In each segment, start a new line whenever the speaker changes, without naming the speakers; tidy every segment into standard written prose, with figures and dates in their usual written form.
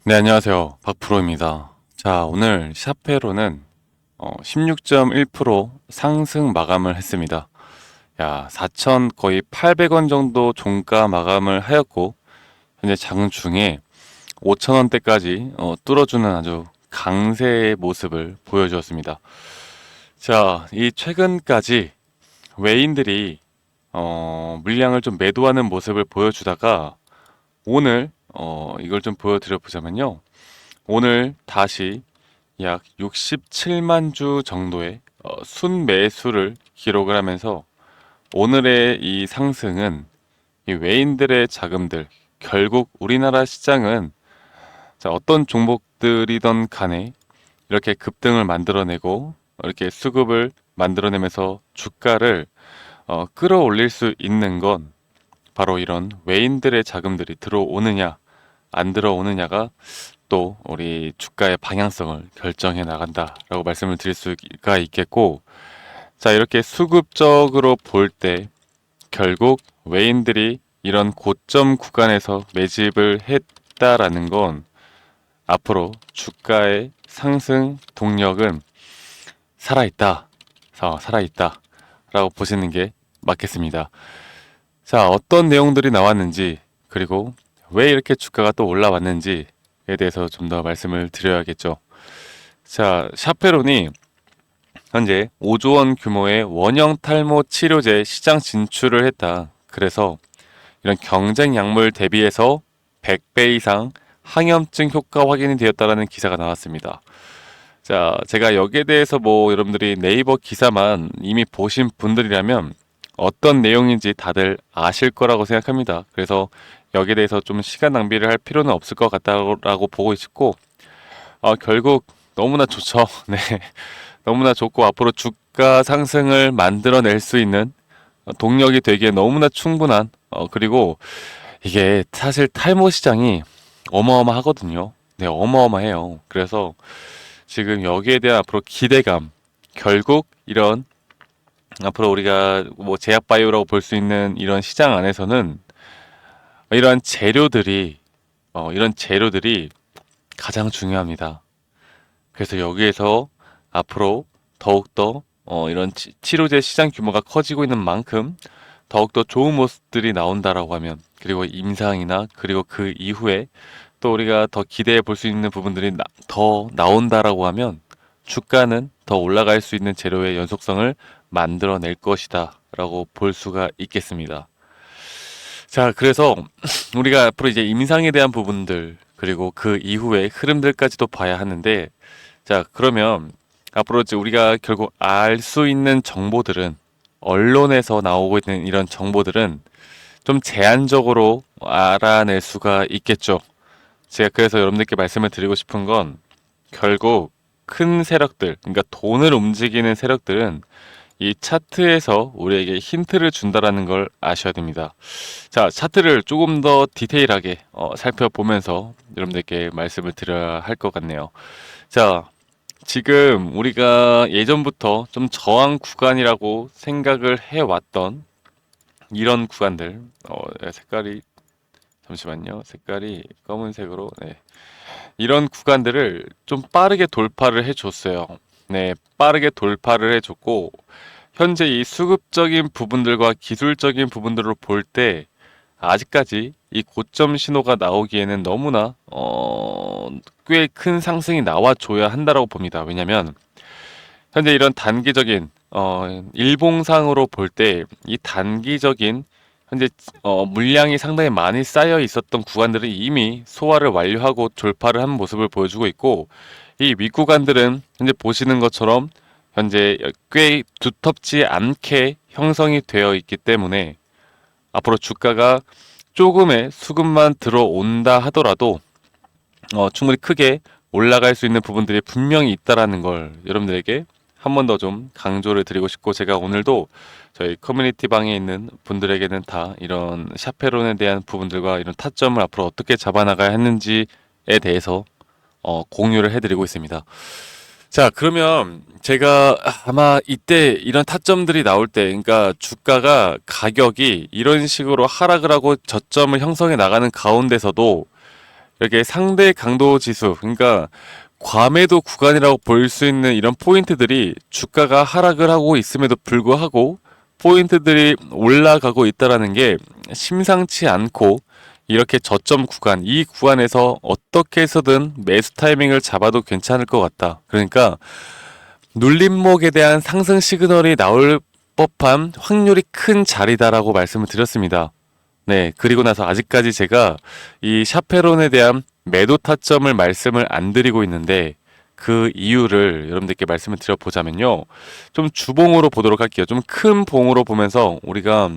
네, 안녕하세요. 박프로입니다. 자, 오늘 샤페로는 16.1% 상승 마감을 했습니다. 야, 4천 거의 800원 정도 종가 마감을 하였고, 현재 장중에 5,000원대까지 뚫어주는 아주 강세의 모습을 보여주었습니다. 자, 이 최근까지 외인들이 물량을 좀 매도하는 모습을 보여주다가 오늘 이걸 좀 보여드려 보자면요. 오늘 다시 약 67만 주 정도의 순매수를 기록을 하면서 오늘의 이 상승은 이 외인들의 자금들, 결국 우리나라 시장은 자, 어떤 종목들이던 간에 이렇게 급등을 만들어내고 이렇게 수급을 만들어내면서 주가를 끌어올릴 수 있는 건 바로 이런 외인들의 자금들이 들어오느냐 안 들어오느냐가 또 우리 주가의 방향성을 결정해 나간다라고 말씀을 드릴 수가 있겠고, 자, 이렇게 수급적으로 볼 때 결국 외인들이 이런 고점 구간에서 매집을 했다라는 건 앞으로 주가의 상승 동력은 살아있다, 살아있다라고 보시는 게 맞겠습니다. 자, 어떤 내용들이 나왔는지, 그리고 왜 이렇게 주가가 또 올라왔는지에 대해서 좀 더 말씀을 드려야겠죠. 자, 샤페론이 현재 5조 원 규모의 원형 탈모 치료제 시장 진출을 했다. 그래서 이런 경쟁 약물 대비해서 100배 이상 항염증 효과 확인이 되었다라는 기사가 나왔습니다. 자, 제가 여기에 대해서 뭐 여러분들이 네이버 기사만 이미 보신 분들이라면 어떤 내용인지 다들 아실 거라고 생각합니다. 그래서 여기에 대해서 좀 시간 낭비를 할 필요는 없을 것 같다고 보고 있고, 결국 너무나 좋죠. 네. 너무나 좋고 앞으로 주가 상승을 만들어낼 수 있는 동력이 되기에 너무나 충분한 그리고 이게 사실 탈모 시장이 어마어마하거든요. 네, 어마어마해요. 그래서 지금 여기에 대한 앞으로 기대감, 결국 이런 앞으로 우리가 뭐 제약바이오라고 볼 수 있는 이런 시장 안에서는 이런 재료들이 가장 중요합니다. 그래서 여기에서 앞으로 더욱더 이런 치료제 시장 규모가 커지고 있는 만큼 더욱더 좋은 모습들이 나온다라고 하면, 그리고 임상이나 그리고 그 이후에 또 우리가 더 기대해 볼 수 있는 부분들이 더 나온다라고 하면 주가는 더 올라갈 수 있는 재료의 연속성을 만들어낼 것이다 라고 볼 수가 있겠습니다. 자, 그래서 우리가 앞으로 이제 임상에 대한 부분들 그리고 그 이후의 흐름들까지도 봐야 하는데, 자, 그러면 앞으로 이제 우리가 결국 알 수 있는 정보들은, 언론에서 나오고 있는 이런 정보들은 좀 제한적으로 알아낼 수가 있겠죠. 제가 그래서 여러분들께 말씀을 드리고 싶은 건 결국 큰 세력들, 그러니까 돈을 움직이는 세력들은 이 차트에서 우리에게 힌트를 준다라는 걸 아셔야 됩니다. 자, 차트를 조금 더 디테일하게 살펴보면서 여러분들께 말씀을 드려야 할 것 같네요. 자, 지금 우리가 예전부터 좀 저항 구간이라고 생각을 해왔던 이런 구간들, 색깔이, 잠시만요. 색깔이 검은색으로, 네. 이런 구간들을 좀 빠르게 돌파를 해줬어요. 네, 빠르게 돌파를 해줬고, 현재 이 수급적인 부분들과 기술적인 부분들을 볼 때, 아직까지 이 고점 신호가 나오기에는 너무나 꽤 큰 상승이 나와줘야 한다라고 봅니다. 왜냐면 현재 이런 단기적인 일봉상으로 볼 때 이 단기적인 현재 물량이 상당히 많이 쌓여 있었던 구간들은 이미 소화를 완료하고 돌파를 한 모습을 보여주고 있고, 이 윗구간들은 현재 보시는 것처럼 현재 꽤 두텁지 않게 형성이 되어 있기 때문에 앞으로 주가가 조금의 수급만 들어온다 하더라도 충분히 크게 올라갈 수 있는 부분들이 분명히 있다라는 걸 여러분들에게 한 번 더 좀 강조를 드리고 싶고, 제가 오늘도 저희 커뮤니티 방에 있는 분들에게는 다 이런 샤페론에 대한 부분들과 이런 타점을 앞으로 어떻게 잡아나가야 했는지에 대해서 공유를 해드리고 있습니다. 자, 그러면 제가 아마 이때 이런 타점들이 나올 때, 그러니까 주가가 가격이 이런 식으로 하락을 하고 저점을 형성해 나가는 가운데서도 이렇게 상대 강도 지수, 그러니까 과매도 구간이라고 볼 수 있는 이런 포인트들이 주가가 하락을 하고 있음에도 불구하고 포인트들이 올라가고 있다라는 게 심상치 않고, 이렇게 저점 구간, 이 구간에서 어떻게 해서든 매수 타이밍을 잡아도 괜찮을 것 같다. 그러니까 눌림목에 대한 상승 시그널이 나올 법한 확률이 큰 자리다라고 말씀을 드렸습니다. 네, 그리고 나서 아직까지 제가 이 샤페론에 대한 매도 타점을 말씀을 안 드리고 있는데, 그 이유를 여러분들께 말씀을 드려보자면요. 좀 주봉으로 보도록 할게요. 좀 큰 봉으로 보면서 우리가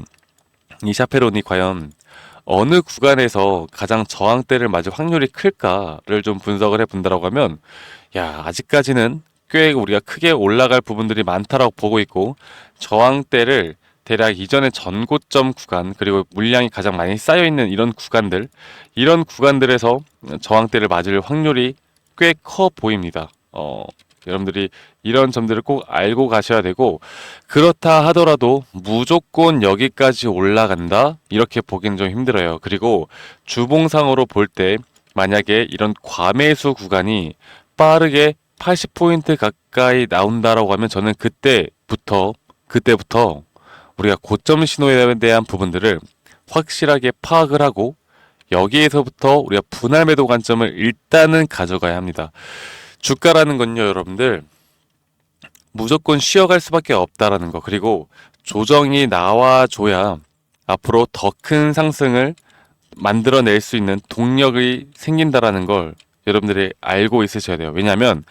이 샤페론이 과연 어느 구간에서 가장 저항대를 맞을 확률이 클까를 좀 분석을 해본다라고 하면, 야, 아직까지는 꽤 우리가 크게 올라갈 부분들이 많다라고 보고 있고, 저항대를 대략 이전의 전고점 구간, 그리고 물량이 가장 많이 쌓여 있는 이런 구간들에서 저항대를 맞을 확률이 꽤 커 보입니다. 여러분들이 이런 점들을 꼭 알고 가셔야 되고, 그렇다 하더라도 무조건 여기까지 올라간다? 이렇게 보기는 좀 힘들어요. 그리고 주봉상으로 볼 때 만약에 이런 과매수 구간이 빠르게 80포인트 가까이 나온다라고 하면, 저는 그때부터 우리가 고점 신호에 대한 부분들을 확실하게 파악을 하고, 여기에서부터 우리가 분할 매도 관점을 일단은 가져가야 합니다. 주가라는 건요, 여러분들, 무조건 쉬어갈 수밖에 없다라는 거, 그리고 조정이 나와줘야 앞으로 더 큰 상승을 만들어낼 수 있는 동력이 생긴다라는 걸 여러분들이 알고 있으셔야 돼요. 왜냐하면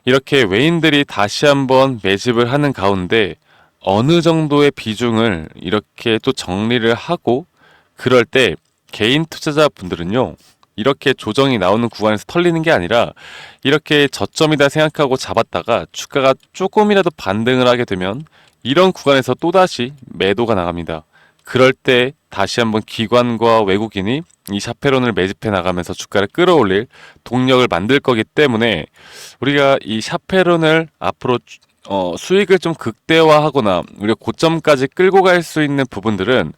이렇게 외인들이 다시 한번 매집을 하는 가운데 어느 정도의 비중을 이렇게 또 정리를 하고, 그럴 때 개인 투자자분들은요, 이렇게 조정이 나오는 구간에서 털리는 게 아니라 이렇게 저점이다 생각하고 잡았다가 주가가 조금이라도 반등을 하게 되면 이런 구간에서 또다시 매도가 나갑니다. 그럴 때 다시 한번 기관과 외국인이 이 샤페론을 매집해 나가면서 주가를 끌어올릴 동력을 만들 거기 때문에, 우리가 이 샤페론을 앞으로 수익을 좀 극대화하거나 우리가 고점까지 끌고 갈 수 있는 부분들은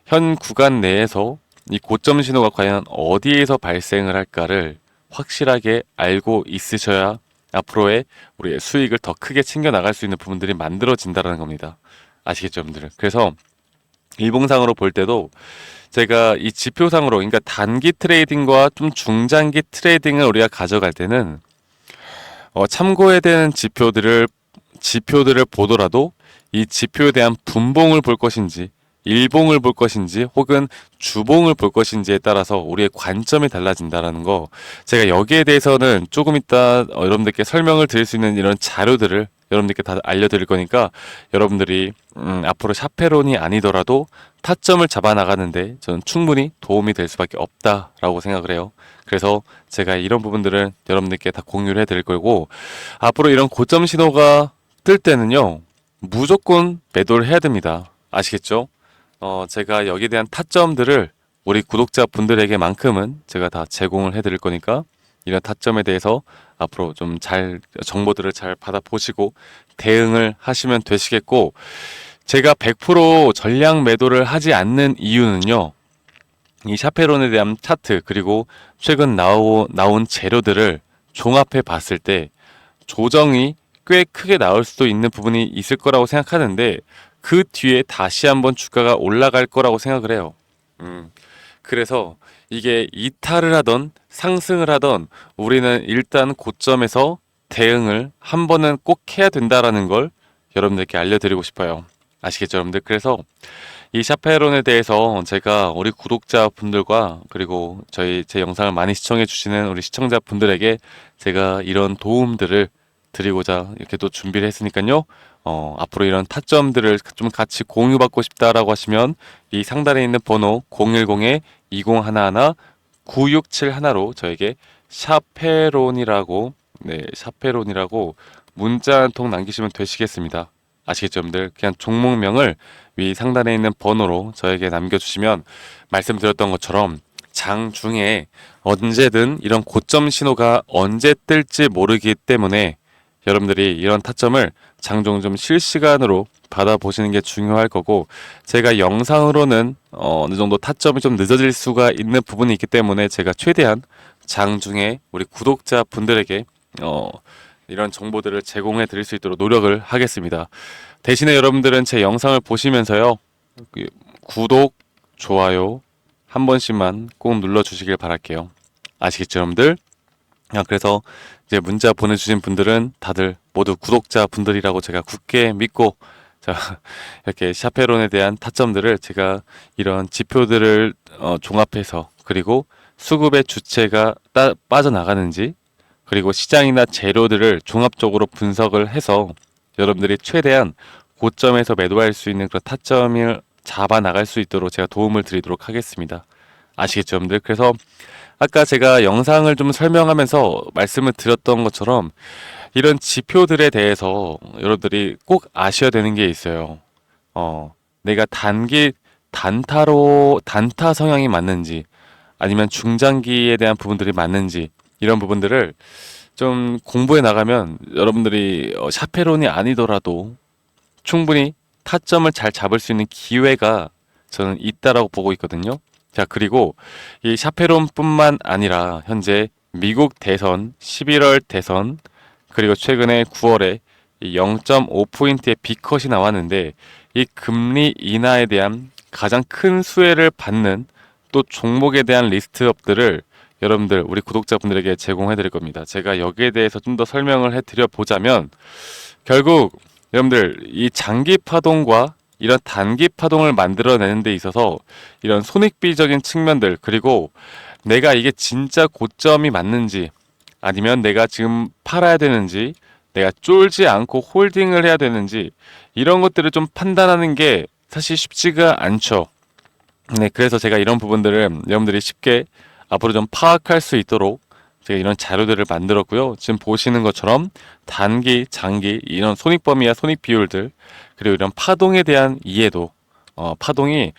현 구간 내에서 이 고점 신호가 과연 어디에서 발생을 할까를 확실하게 알고 있으셔야 앞으로의 우리의 수익을 더 크게 챙겨 나갈 수 있는 부분들이 만들어진다는 겁니다. 아시겠죠, 여러분들? 그래서 일봉상으로 볼 때도 제가 이 지표상으로, 그러니까 단기 트레이딩과 좀 중장기 트레이딩을 우리가 가져갈 때는 참고해야 되는 지표들을 보더라도 이 지표에 대한 분봉을 볼 것인지, 일봉을 볼 것인지, 혹은 주봉을 볼 것인지에 따라서 우리의 관점이 달라진다라는 거, 제가 여기에 대해서는 조금 이따 여러분들께 설명을 드릴 수 있는 이런 자료들을 여러분들께 다 알려드릴 거니까, 여러분들이 앞으로 샤페론이 아니더라도 타점을 잡아 나가는데 저는 충분히 도움이 될 수밖에 없다라고 생각을 해요. 그래서 제가 이런 부분들은 여러분들께 다 공유를 해드릴 거고, 앞으로 이런 고점 신호가 뜰 때는요, 무조건 매도를 해야 됩니다. 아시겠죠? 제가 여기에 대한 타점들을 우리 구독자분들에게만큼은 제가 다 제공을 해드릴 거니까, 이런 타점에 대해서 앞으로 좀 정보들을 잘 받아보시고 대응을 하시면 되시겠고, 제가 100% 전량 매도를 하지 않는 이유는요, 이 샤페론에 대한 차트, 그리고 최근 나온 재료들을 종합해 봤을 때 조정이 꽤 크게 나올 수도 있는 부분이 있을 거라고 생각하는데, 그 뒤에 다시 한번 주가가 올라갈 거라고 생각을 해요. 그래서 이게 이탈을 하던 상승을 하던 우리는 일단 고점에서 대응을 한 번은 꼭 해야 된다라는 걸 여러분들께 알려드리고 싶어요. 아시겠죠, 여러분들? 그래서 이 샤페론에 대해서 제가 우리 구독자분들과, 그리고 제 영상을 많이 시청해 주시는 우리 시청자분들에게 제가 이런 도움들을 드리고자 이렇게 또 준비를 했으니까요. 앞으로 이런 타점들을 좀 같이 공유받고 싶다라고 하시면 이 상단에 있는 번호 010-2011-9671로 저에게 샤페론이라고 문자 한 통 남기시면 되시겠습니다. 아시겠죠, 여러분들? 그냥 종목명을 위 상단에 있는 번호로 저에게 남겨주시면, 말씀드렸던 것처럼 장중에 언제든 이런 고점 신호가 언제 뜰지 모르기 때문에 여러분들이 이런 타점을 장중 좀 실시간으로 받아보시는 게 중요할 거고, 제가 영상으로는 어느 정도 타점이 좀 늦어질 수가 있는 부분이 있기 때문에 제가 최대한 장중에 우리 구독자분들에게 이런 정보들을 제공해 드릴 수 있도록 노력을 하겠습니다. 대신에 여러분들은 제 영상을 보시면서요, 구독, 좋아요 한 번씩만 꼭 눌러주시길 바랄게요. 아시겠죠, 여러분들? 그래서 이제 문자 보내주신 분들은 다들 모두 구독자분들이라고 제가 굳게 믿고, 자, 이렇게 샤페론에 대한 타점들을 제가 이런 지표들을 종합해서, 그리고 수급의 주체가 빠져나가는지, 그리고 시장이나 재료들을 종합적으로 분석을 해서 여러분들이 최대한 고점에서 매도할 수 있는 그런 타점을 잡아 나갈 수 있도록 제가 도움을 드리도록 하겠습니다. 아시겠죠, 여러분들? 그래서 아까 제가 영상을 좀 설명하면서 말씀을 드렸던 것처럼 이런 지표들에 대해서 여러분들이 꼭 아셔야 되는 게 있어요. 내가 단타 성향이 맞는지, 아니면 중장기에 대한 부분들이 맞는지, 이런 부분들을 좀 공부해 나가면 여러분들이 샤페론이 아니더라도 충분히 타점을 잘 잡을 수 있는 기회가 저는 있다라고 보고 있거든요. 자, 그리고 이 샤페론뿐만 아니라 현재 미국 대선, 11월 대선, 그리고 최근에 9월에 0.5포인트의 빅컷이 나왔는데, 이 금리 인하에 대한 가장 큰 수혜를 받는 또 종목에 대한 리스트업들을 여러분들, 우리 구독자분들에게 제공해 드릴 겁니다. 제가 여기에 대해서 좀 더 설명을 해 드려 보자면, 결국 여러분들 이 장기 파동과 이런 단기 파동을 만들어내는 데 있어서 이런 손익비적인 측면들, 그리고 내가 이게 진짜 고점이 맞는지, 아니면 내가 지금 팔아야 되는지, 내가 쫄지 않고 홀딩을 해야 되는지, 이런 것들을 좀 판단하는 게 사실 쉽지가 않죠. 네, 그래서 제가 이런 부분들을 여러분들이 쉽게 앞으로 좀 파악할 수 있도록 제가 이런 자료들을 만들었고요. 지금 보시는 것처럼 단기, 장기, 이런 손익 범위와 손익 비율들, 그리고 이런 파동에 대한 이해도, 파동이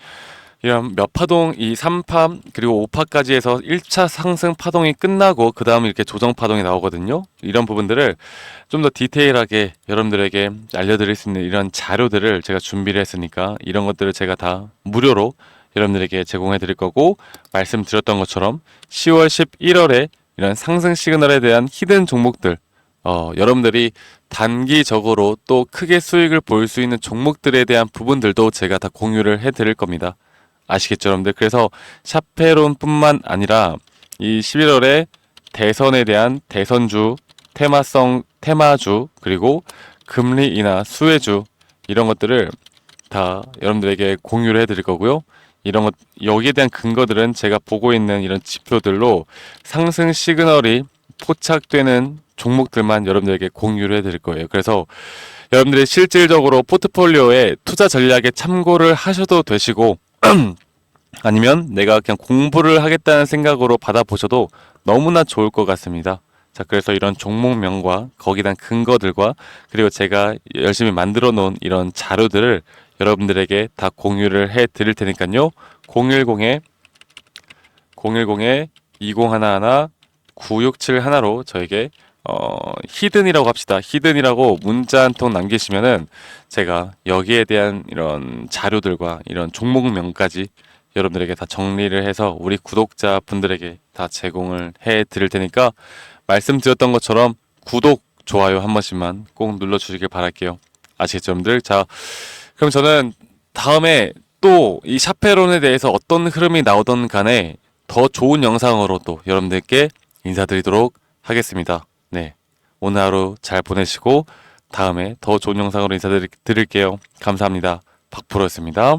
이런 몇 파동, 이 3파 그리고 5파까지 해서 1차 상승 파동이 끝나고 그 다음 이렇게 조정 파동이 나오거든요. 이런 부분들을 좀 더 디테일하게 여러분들에게 알려드릴 수 있는 이런 자료들을 제가 준비를 했으니까, 이런 것들을 제가 다 무료로 여러분들에게 제공해 드릴 거고, 말씀드렸던 것처럼 10월 11월에 이런 상승 시그널에 대한 히든 종목들, 여러분들이 단기적으로 또 크게 수익을 볼 수 있는 종목들에 대한 부분들도 제가 다 공유를 해 드릴 겁니다. 아시겠죠, 여러분들? 그래서 샤페론뿐만 아니라 이 11월에 대선에 대한 대선주, 테마주, 그리고 금리 인하 수혜주, 이런 것들을 다 여러분들에게 공유를 해드릴 거고요. 이런 것, 여기에 대한 근거들은 제가 보고 있는 이런 지표들로 상승 시그널이 포착되는 종목들만 여러분들에게 공유를 해드릴 거예요. 그래서 여러분들이 실질적으로 포트폴리오에 투자 전략에 참고를 하셔도 되시고, 아니면 내가 그냥 공부를 하겠다는 생각으로 받아보셔도 너무나 좋을 것 같습니다. 자, 그래서 이런 종목명과 거기에 대한 근거들과, 그리고 제가 열심히 만들어 놓은 이런 자료들을 여러분들에게 다 공유를 해 드릴 테니까요. 010에 2011 9671로 저에게 히든이라고 합시다. 히든이라고 문자 한 통 남기시면은 제가 여기에 대한 이런 자료들과 이런 종목명까지 여러분들에게 다 정리를 해서 우리 구독자분들에게 다 제공을 해 드릴 테니까, 말씀드렸던 것처럼 구독, 좋아요 한 번씩만 꼭 눌러주시길 바랄게요. 아시겠죠, 여러분들? 자, 그럼 저는 다음에 또 이 샤페론에 대해서 어떤 흐름이 나오던 간에 더 좋은 영상으로 또 여러분들께 인사드리도록 하겠습니다. 네, 오늘 하루 잘 보내시고 다음에 더 좋은 영상으로 인사드릴게요. 감사합니다. 박프로였습니다.